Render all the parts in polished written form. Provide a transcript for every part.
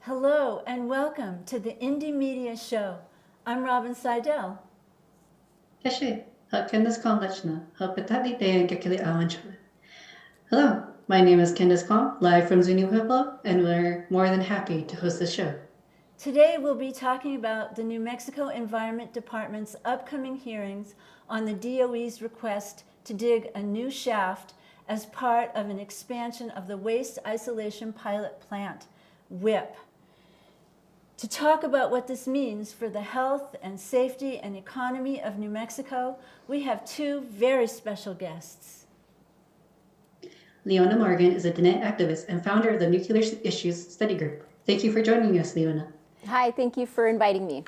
Hello and welcome to the Indie Media Show. I'm Robin Seidel. Hello, my name is Candace Kong, live from Zuni Pueblo, and we're more than happy to host this show. Today we'll be talking about the New Mexico Environment Department's upcoming hearings on the DOE's request to dig a new shaft as part of an expansion of the Waste Isolation Pilot Plant, WIPP. To talk about what this means for the health and safety and economy of New Mexico, we have two very special guests. Leona Morgan is a Diné activist and founder of the Nuclear Issues Study Group. Thank you for joining us, Leona. Hi, thank you for inviting me.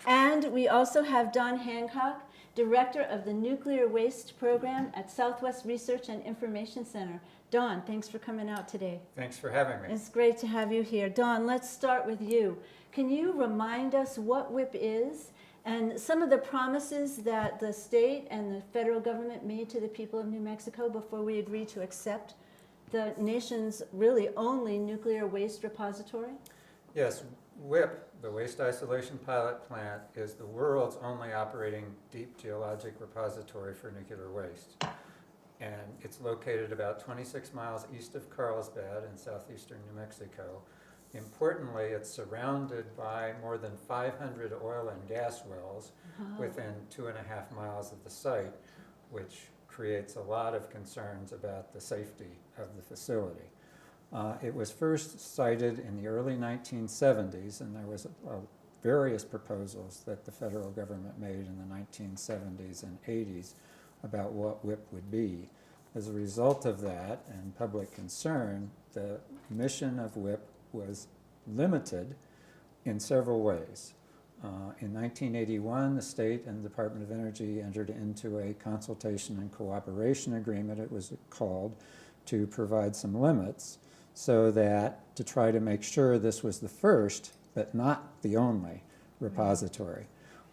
And we also have Don Hancock, Director of the Nuclear Waste Program at Southwest Research and Information Center. Don, thanks for coming out today. Thanks for having me. It's great to have you here. Don, let's start with you. Can you remind us what WIPP is and some of the promises that the state and the federal government made to the people of New Mexico before we agreed to accept the nation's really only nuclear waste repository? Yes, WIPP, the Waste Isolation Pilot Plant, is the world's only operating deep geologic repository for nuclear waste. And it's located about 26 miles east of Carlsbad in southeastern New Mexico. Importantly, it's surrounded by more than 500 oil and gas wells within 2.5 miles of the site, which creates a lot of concerns about the safety of the facility. It was first cited in the early 1970s, and there was various proposals that the federal government made in the 1970s and 80s about what WIPP would be. As a result of that and public concern, the mission of WIPP was limited in several ways. In 1981, the state and the Department of Energy entered into a consultation and cooperation agreement, it was called, to provide some limits so that to try to make sure this was the first, but not the only, repository.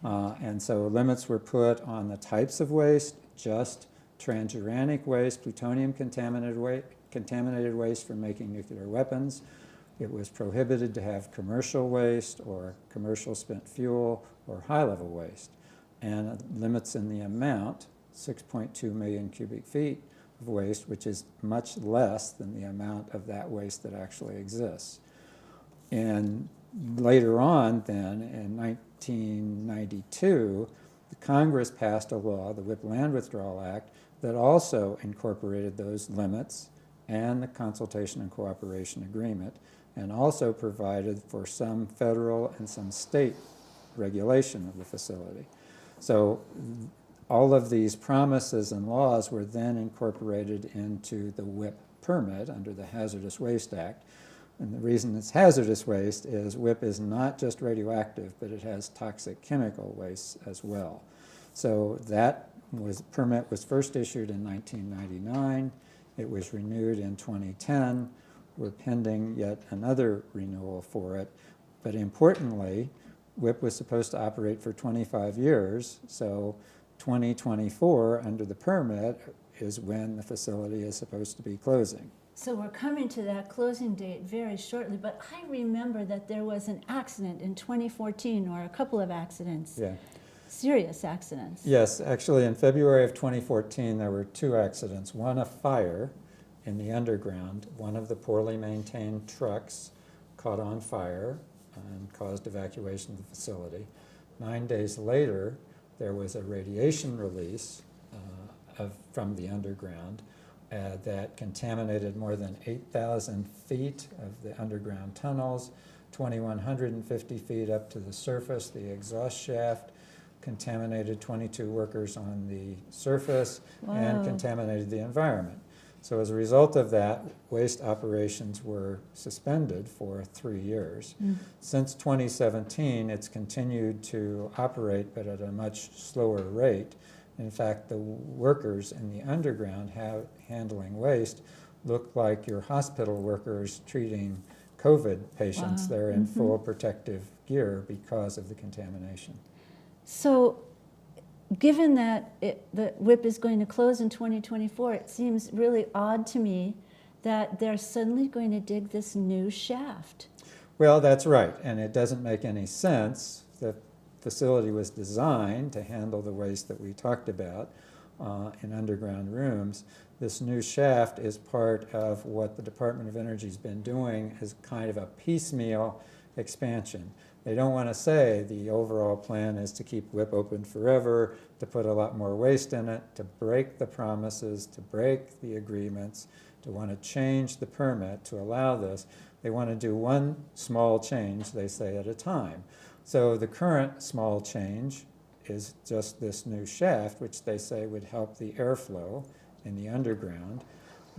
And so limits were put on the types of waste, just transuranic waste, plutonium contaminated waste for making nuclear weapons. It was prohibited to have commercial waste or commercial spent fuel or high-level waste. And limits in the amount, 6.2 million cubic feet of waste, which is much less than the amount of that waste that actually exists. And later on then, in 1992, the Congress passed a law, the WIPP Land Withdrawal Act, that also incorporated those limits and the consultation and cooperation agreement, and also provided for some federal and some state regulation of the facility. So all of these promises and laws were then incorporated into the WIPP permit under the Hazardous Waste Act. And the reason it's hazardous waste is WIPP is not just radioactive, but it has toxic chemical waste as well. So that permit was first issued in 1999. It was renewed in 2010. We're pending yet another renewal for it. But importantly, WIPP was supposed to operate for 25 years. So 2024, under the permit, is when the facility is supposed to be closing. So we're coming to that closing date very shortly, but I remember that there was an accident in 2014, or a couple of accidents. Yeah. Serious accidents. Yes, actually in February of 2014 there were two accidents. One, a fire in the underground. One of the poorly maintained trucks caught on fire and caused evacuation of the facility. 9 days later, there was a radiation release from the underground that contaminated more than 8,000 feet of the underground tunnels, 2,150 feet up to the surface. The exhaust shaft contaminated 22 workers on the surface. Wow. And contaminated the environment. So as a result of that, waste operations were suspended for 3 years. Since 2017, it's continued to operate, but at a much slower rate. In fact, the workers in the underground handling waste look like your hospital workers treating COVID patients. Wow. They're in full protective gear because of the contamination. So given that the WIPP is going to close in 2024, it seems really odd to me that they're suddenly going to dig this new shaft. Well, that's right, and it doesn't make any sense. The facility was designed to handle the waste that we talked about in underground rooms. This new shaft is part of what the Department of Energy's been doing as kind of a piecemeal expansion. They don't want to say the overall plan is to keep WIPP open forever, to put a lot more waste in it, to break the promises, to break the agreements, to want to change the permit to allow this. They want to do one small change, they say, at a time. So the current small change is just this new shaft, which they say would help the airflow in the underground,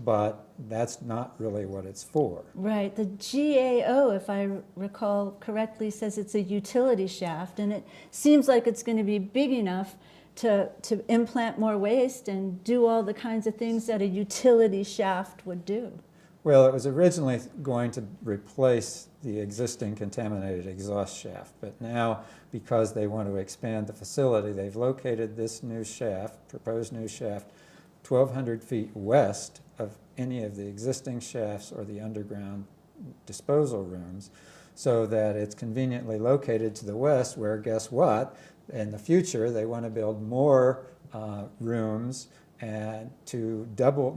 but that's not really what it's for. Right. The GAO, if I recall correctly, says it's a utility shaft, and it seems like it's going to be big enough to implant more waste and do all the kinds of things that a utility shaft would do. Well, it was originally going to replace the existing contaminated exhaust shaft, but now, because they want to expand the facility, they've located this new shaft, proposed new shaft, 1,200 feet west of any of the existing shafts or the underground disposal rooms, so that it's conveniently located to the west, where, guess what? In the future, they want to build more rooms and to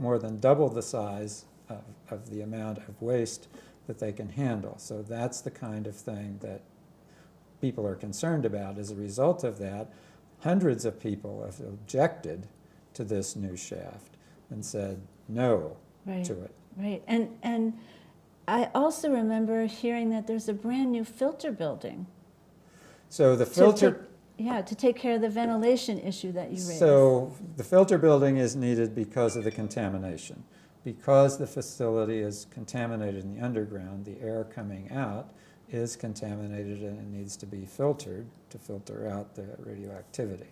more than double the size of the amount of waste that they can handle. So that's the kind of thing that people are concerned about. As a result of that, hundreds of people have objected to this new shaft and said no to it. Right. And I also remember hearing that there's a brand new filter building. So the filter... to take care of the ventilation issue that you raised. So the filter building is needed because of the contamination. Because the facility is contaminated in the underground, the air coming out is contaminated and it needs to be filtered to filter out the radioactivity.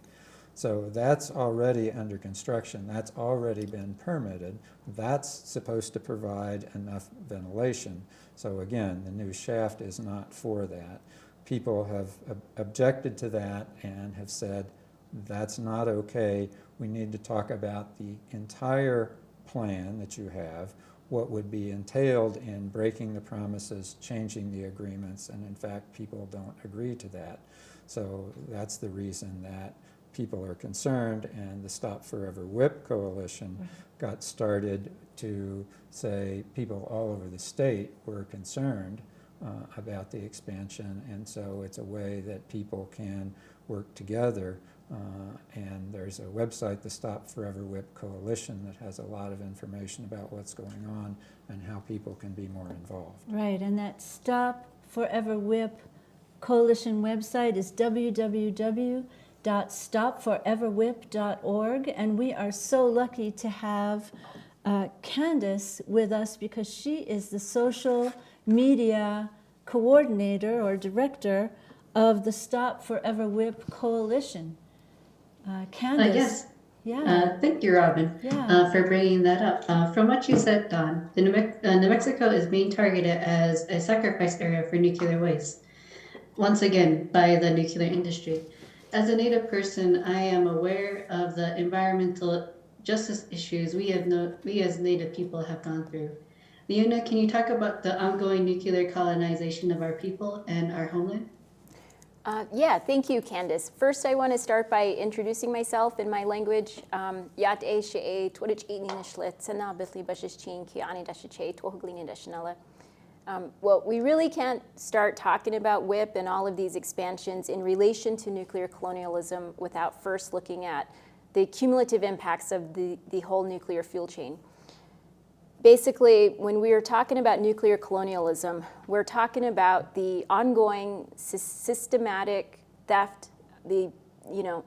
So that's already under construction. That's already been permitted. That's supposed to provide enough ventilation. So again, the new shaft is not for that. People have objected to that and have said, that's not okay. We need to talk about the entire plan that you have, what would be entailed in breaking the promises, changing the agreements, and in fact, people don't agree to that. So that's the reason that people are concerned, and the Stop Forever WIPP coalition got started to say people all over the state were concerned about the expansion, and so it's a way that people can work together. And there's a website, the Stop Forever WIPP Coalition, that has a lot of information about what's going on and how people can be more involved. Right, and that Stop Forever WIPP Coalition website is www.stopforeverwip.org, and we are so lucky to have Candace with us because she is the social media coordinator or director of the Stop Forever WIPP Coalition. Candace. Yes. Yeah. Thank you, Robin, for bringing that up. From what you said, Don, New Mexico is being targeted as a sacrifice area for nuclear waste, once again, by the nuclear industry. As a Native person, I am aware of the environmental justice issues we as Native people have gone through. Leona, can you talk about the ongoing nuclear colonization of our people and our homeland? Yeah, thank you, Candace. First, I want to start by introducing myself in my language. Well, we really can't start talking about WIPP and all of these expansions in relation to nuclear colonialism without first looking at the cumulative impacts of the whole nuclear fuel chain. Basically, when we are talking about nuclear colonialism, we're talking about the ongoing systematic theft, the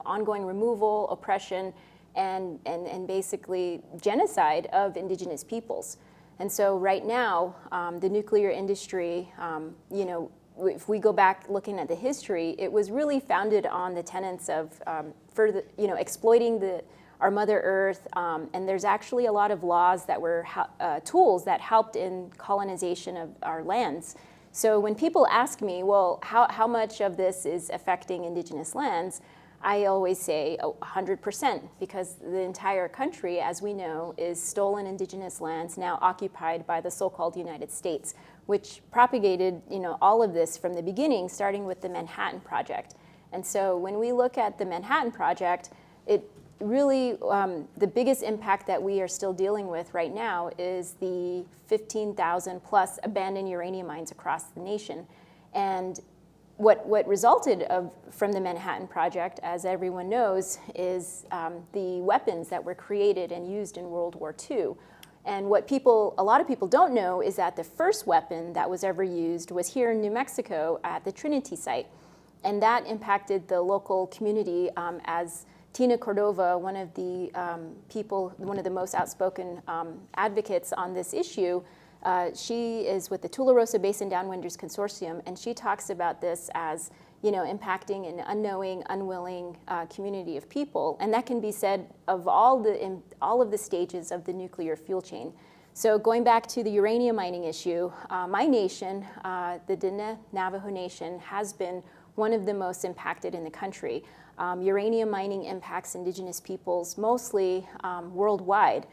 ongoing removal, oppression, and basically genocide of indigenous peoples. And so right now, the nuclear industry, if we go back looking at the history, it was really founded on the tenets of exploiting our Mother Earth, and there's actually a lot of laws that were tools that helped in colonization of our lands. So when people ask me, well, how much of this is affecting indigenous lands, I always say 100%, because the entire country, as we know, is stolen indigenous lands now occupied by the so-called United States, which propagated, all of this from the beginning, starting with the Manhattan Project. And so when we look at the Manhattan Project, it really, the biggest impact that we are still dealing with right now is the 15,000 plus abandoned uranium mines across the nation. And what resulted from the Manhattan Project, as everyone knows, is the weapons that were created and used in World War II. And what a lot of people don't know is that the first weapon that was ever used was here in New Mexico at the Trinity site. And that impacted the local community, as Tina Cordova, one of the one of the most outspoken advocates on this issue, she is with the Tularosa Basin Downwinders Consortium, and she talks about this as, impacting an unknowing, unwilling community of people. And that can be said of all of the stages of the nuclear fuel chain. So going back to the uranium mining issue, my nation, the Diné Navajo Nation, has been one of the most impacted in the country. Uranium mining impacts indigenous peoples mostly worldwide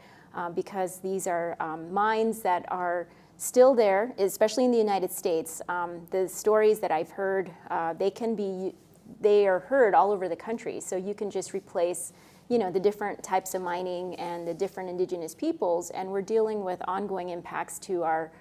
because these are mines that are still there, especially in the United States. The stories that I've heard, they are heard all over the country. So you can just replace, the different types of mining and the different indigenous peoples, and we're dealing with ongoing impacts to our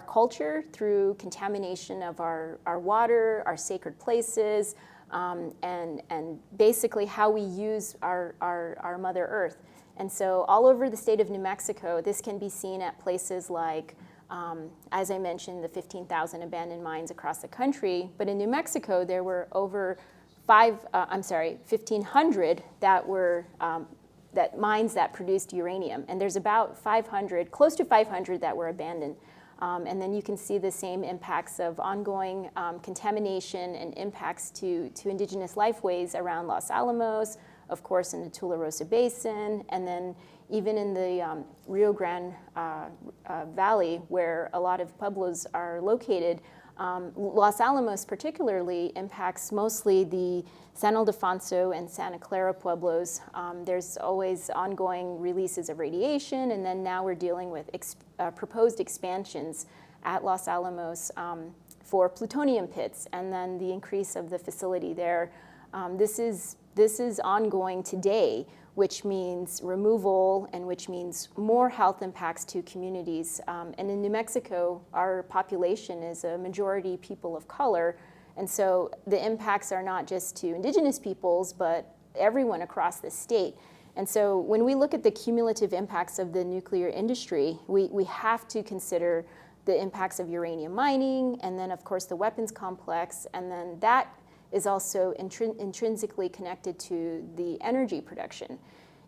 culture through contamination of our water, our sacred places, and basically how we use our Mother Earth. And so all over the state of New Mexico, this can be seen at places like, as I mentioned, the 15,000 abandoned mines across the country. But in New Mexico, there were over 1,500 that were mines that produced uranium. And there's about 500, close to 500 that were abandoned. And then you can see the same impacts of ongoing contamination and impacts to indigenous lifeways around Los Alamos, of course in the Tularosa Basin, and then even in the Rio Grande Valley, where a lot of pueblos are located. Los Alamos particularly impacts mostly the San Ildefonso and Santa Clara pueblos. There's always ongoing releases of radiation, and then now we're dealing with proposed expansions at Los Alamos for plutonium pits, and then the increase of the facility there. This is ongoing today, which means removal and which means more health impacts to communities. And in New Mexico, our population is a majority people of color, and so the impacts are not just to indigenous peoples, but everyone across the state. And so when we look at the cumulative impacts of the nuclear industry, we have to consider the impacts of uranium mining, and then of course the weapons complex, and then that is also intrinsically connected to the energy production.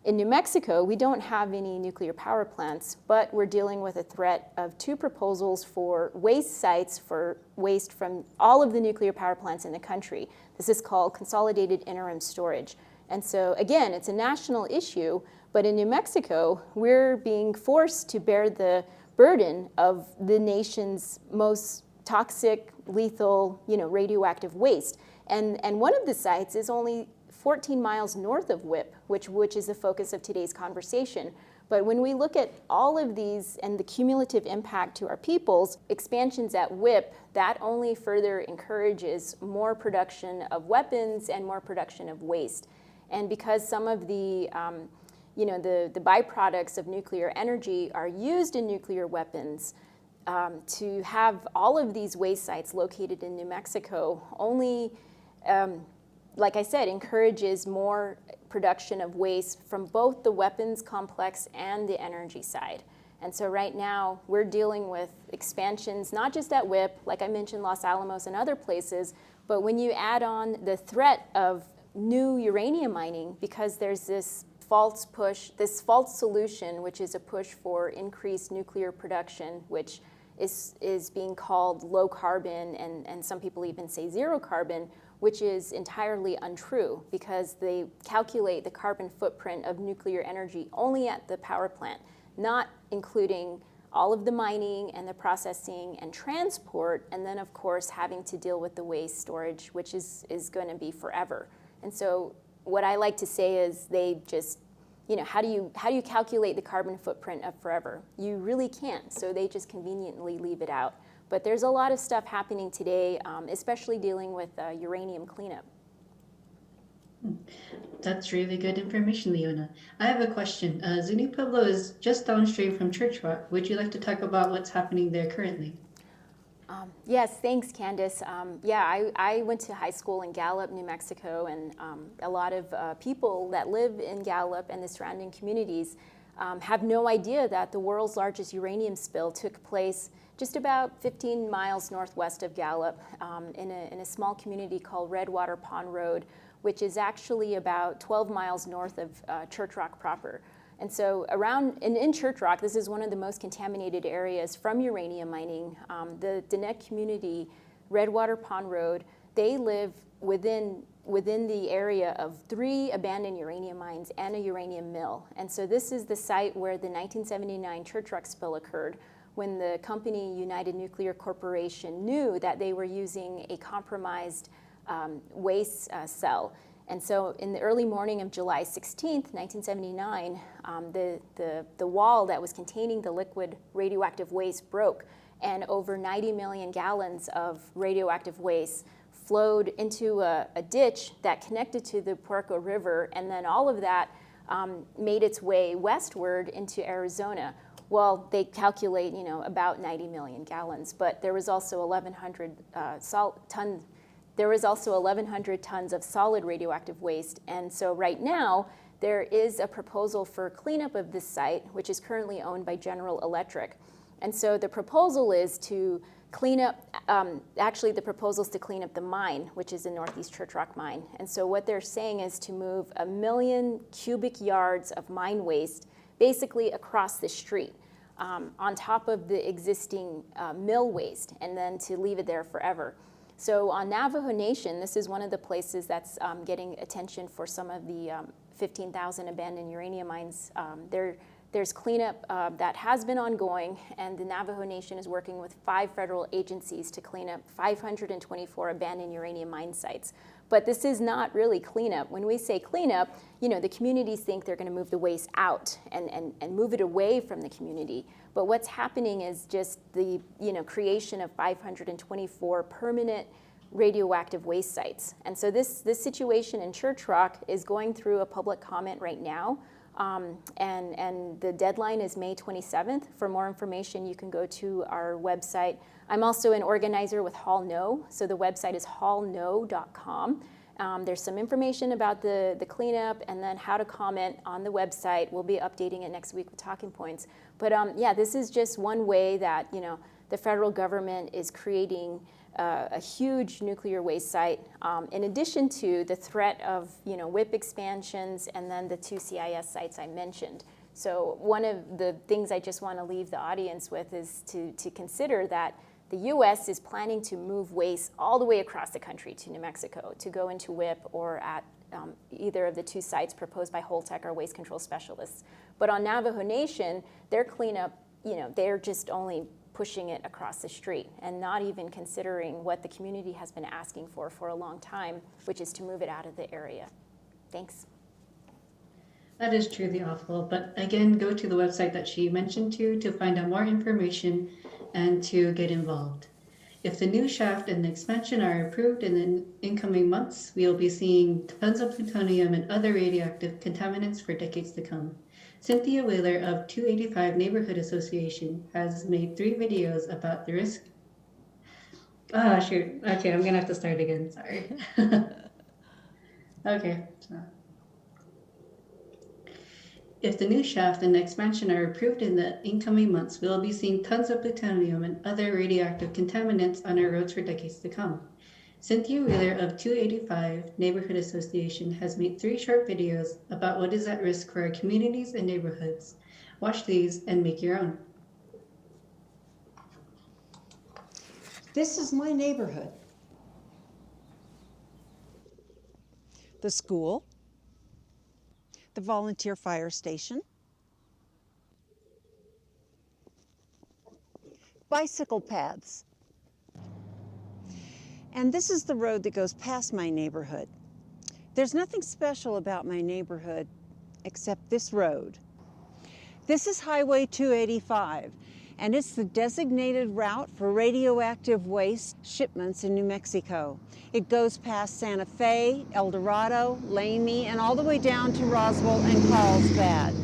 In New Mexico, we don't have any nuclear power plants, but we're dealing with a threat of 2 proposals for waste sites for waste from all of the nuclear power plants in the country. This is called consolidated interim storage. And so again, it's a national issue, but in New Mexico, we're being forced to bear the burden of the nation's most toxic, lethal, radioactive waste. And one of the sites is only 14 miles north of WIPP, which is the focus of today's conversation. But when we look at all of these and the cumulative impact to our peoples, expansions at WIPP, that only further encourages more production of weapons and more production of waste. And because some of the byproducts of nuclear energy are used in nuclear weapons, to have all of these waste sites located in New Mexico only, like I said, encourages more production of waste from both the weapons complex and the energy side. And so right now we're dealing with expansions, not just at WIPP, like I mentioned, Los Alamos and other places, but when you add on the threat of new uranium mining, because there's this false solution, which is a push for increased nuclear production, which is being called low carbon, and some people even say zero carbon, which is entirely untrue because they calculate the carbon footprint of nuclear energy only at the power plant, not including all of the mining and the processing and transport, and then of course having to deal with the waste storage, which is going to be forever. And so what I like to say is they just, how do you calculate the carbon footprint of forever? You really can't, so they just conveniently leave it out. But there's a lot of stuff happening today, especially dealing with uranium cleanup. That's really good information, Leona. I have a question. Zuni Pueblo is just downstream from Church Rock. Would you like to talk about what's happening there currently? Yes, thanks, Candace. Yeah, I went to high school in Gallup, New Mexico, and a lot of people that live in Gallup and the surrounding communities have no idea that the world's largest uranium spill took place just about 15 miles northwest of Gallup in a small community called Redwater Pond Road, which is actually about 12 miles north of Church Rock proper. And so in Church Rock, this is one of the most contaminated areas from uranium mining. The Diné community, Redwater Pond Road, they live within the area of 3 abandoned uranium mines and a uranium mill. And so this is the site where the 1979 Church Rock spill occurred, when the company United Nuclear Corporation knew that they were using a compromised waste cell. And so in the early morning of July 16th, 1979, the wall that was containing the liquid radioactive waste broke, and over 90 million gallons of radioactive waste flowed into a ditch that connected to the Puerco River, and then all of that made its way westward into Arizona. Well, they calculate, about 90 million gallons, but there was also 1,100 tons of solid radioactive waste. And so right now, there is a proposal for cleanup of this site, which is currently owned by General Electric. And so the proposal is to clean up, the proposal is to clean up the mine, which is the Northeast Church Rock mine. And so what they're saying is to move 1 million cubic yards of mine waste basically across the street on top of the existing mill waste, and then to leave it there forever. So on Navajo Nation, this is one of the places that's getting attention for some of the 15,000 abandoned uranium mines. There's cleanup that has been ongoing, and the Navajo Nation is working with 5 federal agencies to clean up 524 abandoned uranium mine sites. But this is not really cleanup. When we say cleanup, the communities think they're going to move the waste out and move it away from the community. But what's happening is just the creation of 524 permanent radioactive waste sites. And so this situation in Church Rock is going through a public comment right now. And the deadline is May 27th. For more information, you can go to our website. I'm also an organizer with Hall No, so the website is hallno.com. There's some information about the cleanup and then how to comment on the website. We'll be updating it next week with talking points. But this is just one way that the federal government is creating a huge nuclear waste site, in addition to the threat of WIPP expansions and then the 2 CIS sites I mentioned. So one of the things I just want to leave the audience with is to consider that the U.S. is planning to move waste all the way across the country to New Mexico to go into WIPP or at either of the 2 sites proposed by Holtec, our waste control specialists. But on Navajo Nation, their cleanup, they're just only pushing it across the street and not even considering what the community has been asking for a long time, which is to move it out of the area. Thanks. That is truly awful, but again, go to the website that she mentioned to find out more information and to get involved. If the new shaft and the expansion are approved in the incoming months, we will be seeing tons of plutonium and other radioactive contaminants for decades to come. Cynthia Wheeler of 285 Neighborhood Association has made 3 videos about the risk. Shoot. Okay, I'm gonna have to start again, sorry. Okay. If the new shaft and the expansion are approved in the incoming months, we'll be seeing tons of plutonium and other radioactive contaminants on our roads for decades to come. Cynthia Wheeler of 285 Neighborhood Association has made 3 short videos about what is at risk for our communities and neighborhoods. Watch these and make your own. This is my neighborhood. The school, the volunteer fire station, bicycle paths. And this is the road that goes past my neighborhood. There's nothing special about my neighborhood except this road. This is Highway 285, and it's the designated route for radioactive waste shipments in New Mexico. It goes past Santa Fe, El Dorado, Lamy, and all the way down to Roswell and Carlsbad.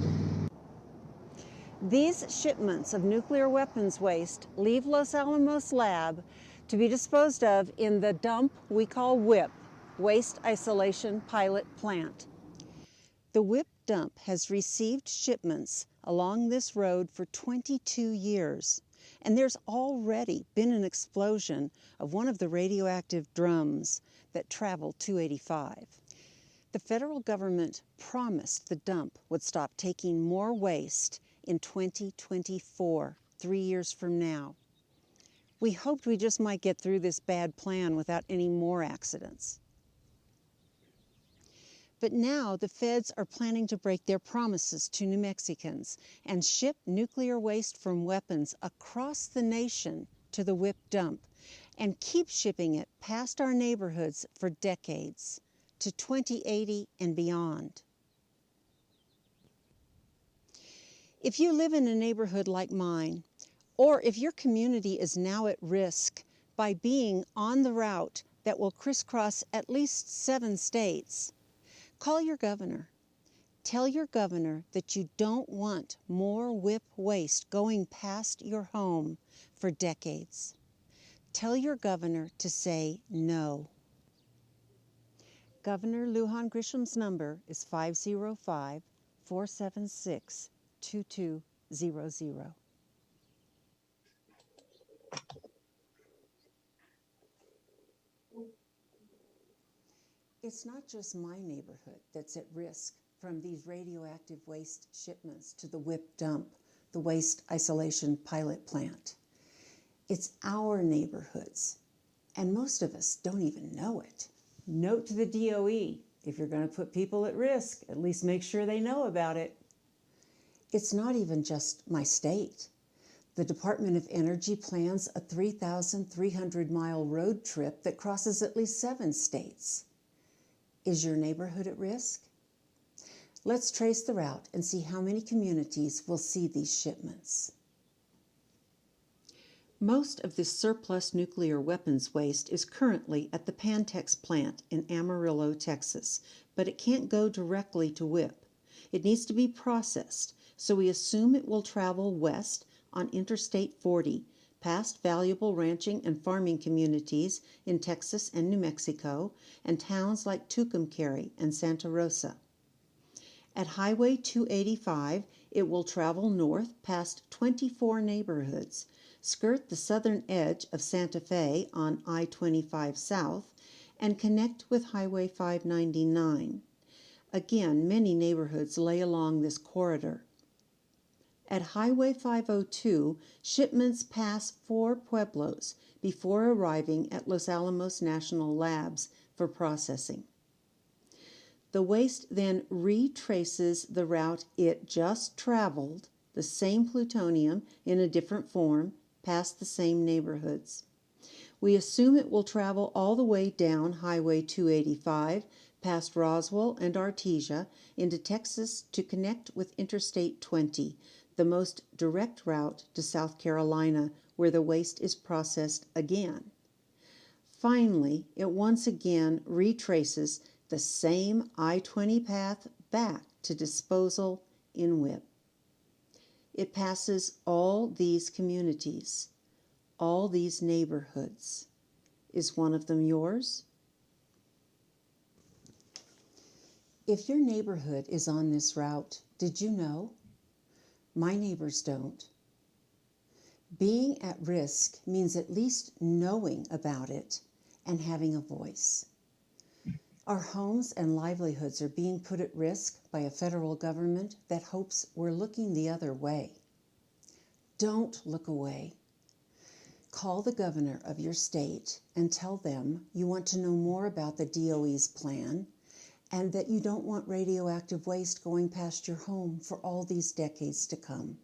These shipments of nuclear weapons waste leave Los Alamos Lab to be disposed of in the dump we call WIPP, Waste Isolation Pilot Plant. The WIPP dump has received shipments along this road for 22 years, and there's already been an explosion of one of the radioactive drums that traveled 285. The federal government promised the dump would stop taking more waste in 2024, 3 years from now. We hoped we just might get through this bad plan without any more accidents. But now the feds are planning to break their promises to New Mexicans and ship nuclear waste from weapons across the nation to the WIPP dump and keep shipping it past our neighborhoods for decades, to 2080 and beyond. If you live in a neighborhood like mine, or if your community is now at risk by being on the route that will crisscross at least 7 states, call your governor. Tell your governor that you don't want more WIPP waste going past your home for decades. Tell your governor to say no. Governor Lujan Grisham's number is 505-476-2200. It's not just my neighborhood that's at risk from these radioactive waste shipments to the WIPP dump, the Waste Isolation Pilot Plant. It's our neighborhoods, and most of us don't even know it. Note to the DOE, if you're going to put people at risk, at least make sure they know about it. It's not even just my state. The Department of Energy plans a 3,300-mile road trip that crosses at least 7 states. Is your neighborhood at risk? Let's trace the route and see how many communities will see these shipments. Most of this surplus nuclear weapons waste is currently at the Pantex plant in Amarillo, Texas, but it can't go directly to WIPP. It needs to be processed, so we assume it will travel west on Interstate 40, past valuable ranching and farming communities in Texas and New Mexico, and towns like Tucumcari and Santa Rosa. At Highway 285, it will travel north past 24 neighborhoods, skirt the southern edge of Santa Fe on I-25 South, and connect with Highway 599. Again, many neighborhoods lay along this corridor. At Highway 502, shipments pass 4 pueblos before arriving at Los Alamos National Labs for processing. The waste then retraces the route it just traveled, the same plutonium in a different form, past the same neighborhoods. We assume it will travel all the way down Highway 285, past Roswell and Artesia, into Texas to connect with Interstate 20, the most direct route to South Carolina, where the waste is processed again. Finally, it once again retraces the same I-20 path back to disposal in WIPP. It passes all these communities, all these neighborhoods. Is one of them yours? If your neighborhood is on this route, did you know? My neighbors don't. Being at risk means at least knowing about it and having a voice. Our homes and livelihoods are being put at risk by a federal government that hopes we're looking the other way. Don't look away. Call the governor of your state and tell them you want to know more about the DOE's plan and that you don't want radioactive waste going past your home for all these decades to come.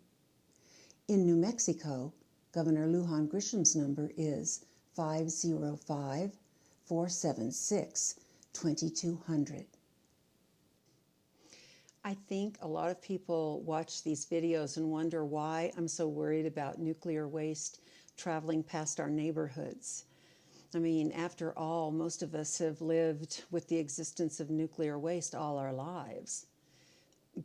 In New Mexico, Governor Lujan Grisham's number is 505-476-2200. I think a lot of people watch these videos and wonder why I'm so worried about nuclear waste traveling past our neighborhoods. I mean, after all, most of us have lived with the existence of nuclear waste all our lives.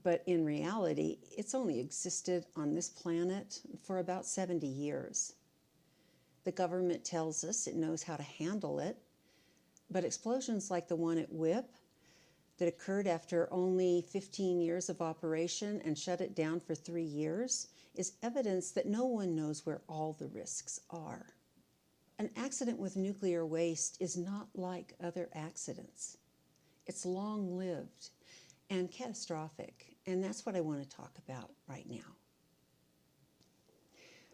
But in reality, it's only existed on this planet for about 70 years. The government tells us it knows how to handle it, but explosions like the one at WIPP that occurred after only 15 years of operation and shut it down for 3 years is evidence that no one knows where all the risks are. An accident with nuclear waste is not like other accidents. It's long-lived and catastrophic, and that's what I want to talk about right now.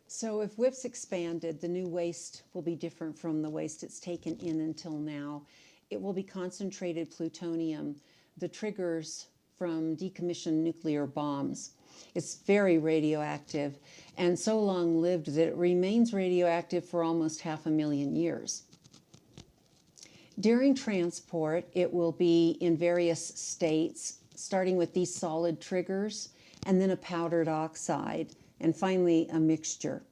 So if WIPP's expanded, the new waste will be different from the waste it's taken in until now. It will be concentrated plutonium, the triggers from decommissioned nuclear bombs. It's very radioactive and so long-lived that it remains radioactive for almost 500,000 years. During transport, it will be in various states, starting with these solid triggers, and then a powdered oxide, and finally a mixture.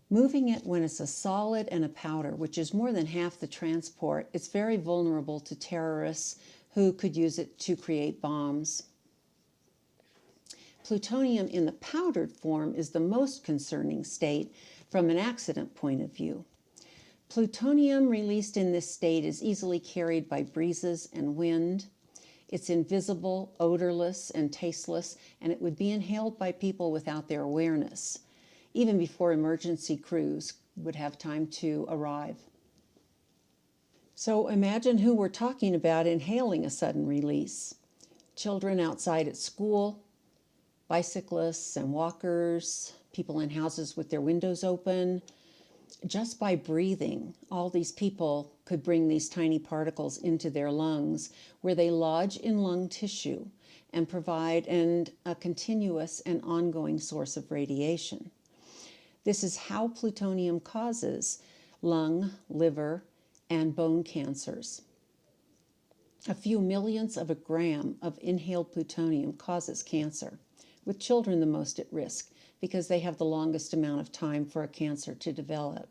Moving it when it's a solid and a powder, which is more than half the transport, it's very vulnerable to terrorists who could use it to create bombs. Plutonium in the powdered form is the most concerning state from an accident point of view. Plutonium released in this state is easily carried by breezes and wind. It's invisible, odorless, and tasteless, and it would be inhaled by people without their awareness, even before emergency crews would have time to arrive. So imagine who we're talking about inhaling a sudden release. Children outside at school, bicyclists and walkers, people in houses with their windows open. Just by breathing, all these people could bring these tiny particles into their lungs, where they lodge in lung tissue and provide a continuous and ongoing source of radiation. This is how plutonium causes lung, liver, and bone cancers. A few millionths of a gram of inhaled plutonium causes cancer, with children the most at risk because they have the longest amount of time for a cancer to develop.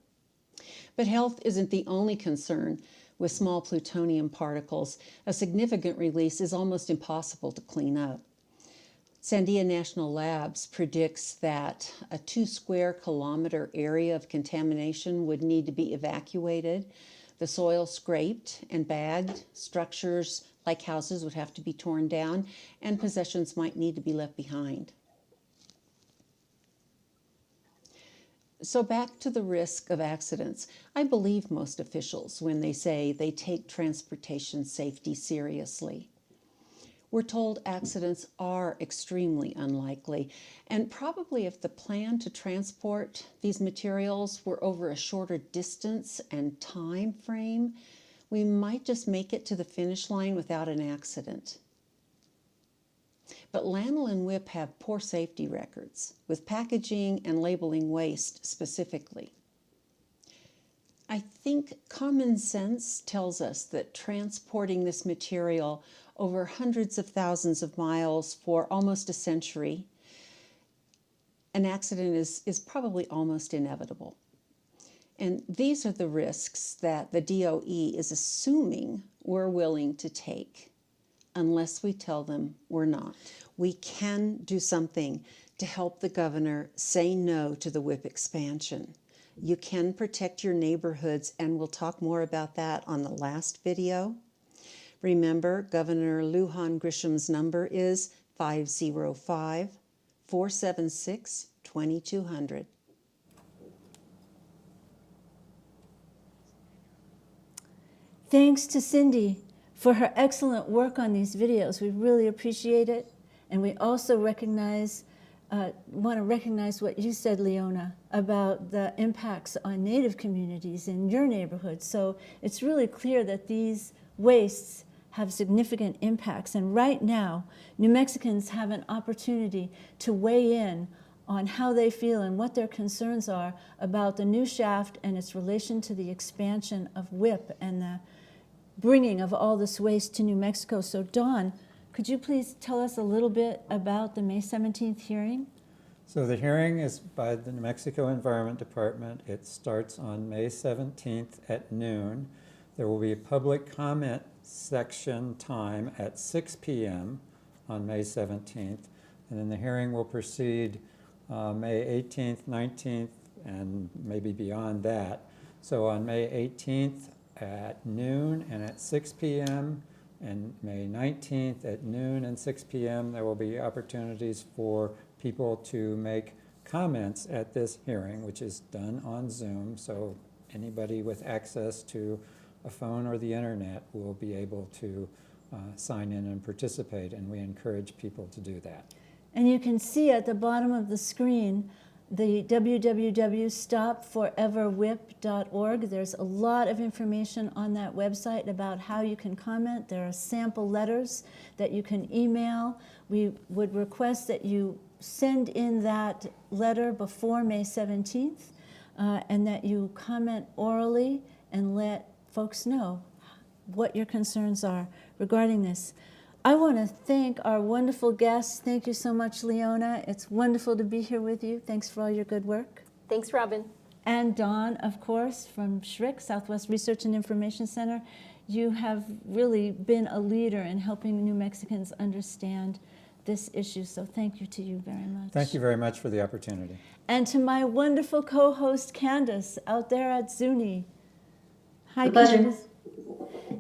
But health isn't the only concern with small plutonium particles. A significant release is almost impossible to clean up. Sandia National Labs predicts that a 2 square kilometer area of contamination would need to be evacuated, the soil scraped and bagged, structures like houses would have to be torn down, and possessions might need to be left behind. So back to the risk of accidents. I believe most officials when they say they take transportation safety seriously. We're told accidents are extremely unlikely, and probably if the plan to transport these materials were over a shorter distance and time frame, we might just make it to the finish line without an accident. But LANL and WIPP have poor safety records with packaging and labeling waste specifically. I think common sense tells us that transporting this material over hundreds of thousands of miles for almost a century, an accident is probably almost inevitable. And these are the risks that the DOE is assuming we're willing to take, unless we tell them we're not. We can do something to help the governor say no to the WIPP expansion. You can protect your neighborhoods, and we'll talk more about that on the last video. Remember, Governor Lujan Grisham's number is 505-476-2200. Thanks to Cindy for her excellent work on these videos. We really appreciate it. And we also want to recognize what you said, Leona, about the impacts on Native communities in your neighborhood. So it's really clear that these wastes have significant impacts. And right now, New Mexicans have an opportunity to weigh in on how they feel and what their concerns are about the new shaft and its relation to the expansion of WIPP and the bringing of all this waste to New Mexico. So Dawn, Could you please tell us a little bit about the May 17th hearing? So the hearing is by the New Mexico Environment Department. It starts on May 17th at noon. There will be a public comment section time at 6 p.m. on May 17th. And then the hearing will proceed May 18th, 19th, and maybe beyond that. So on May 18th at noon and at 6 p.m., and May 19th at noon and 6 p.m., there will be opportunities for people to make comments at this hearing, which is done on Zoom. So anybody with access to a phone or the internet will be able to sign in and participate, and we encourage people to do that. And you can see at the bottom of the screen the www.stopforeverwhip.org. There's a lot of information on that website about how you can comment. There are sample letters that you can email. We would request that you send in that letter before May 17th and that you comment orally and let folks know what your concerns are regarding this. I want to thank our wonderful guests. Thank you so much, Leona. It's wonderful to be here with you. Thanks for all your good work. Thanks, Robin. And Dawn, of course, from SRIC, Southwest Research and Information Center. You have really been a leader in helping New Mexicans understand this issue, so thank you to you very much. Thank you very much for the opportunity. And to my wonderful co-host, Candace, out there at Zuni. Hi, A pleasure. Candace.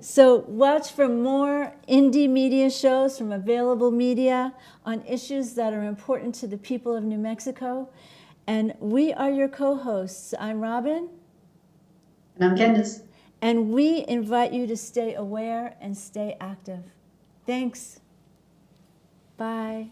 So watch for more indie media shows from Available Media on issues that are important to the people of New Mexico. And we are your co-hosts. I'm Robin. And I'm Candace. And we invite you to stay aware and stay active. Thanks. Bye.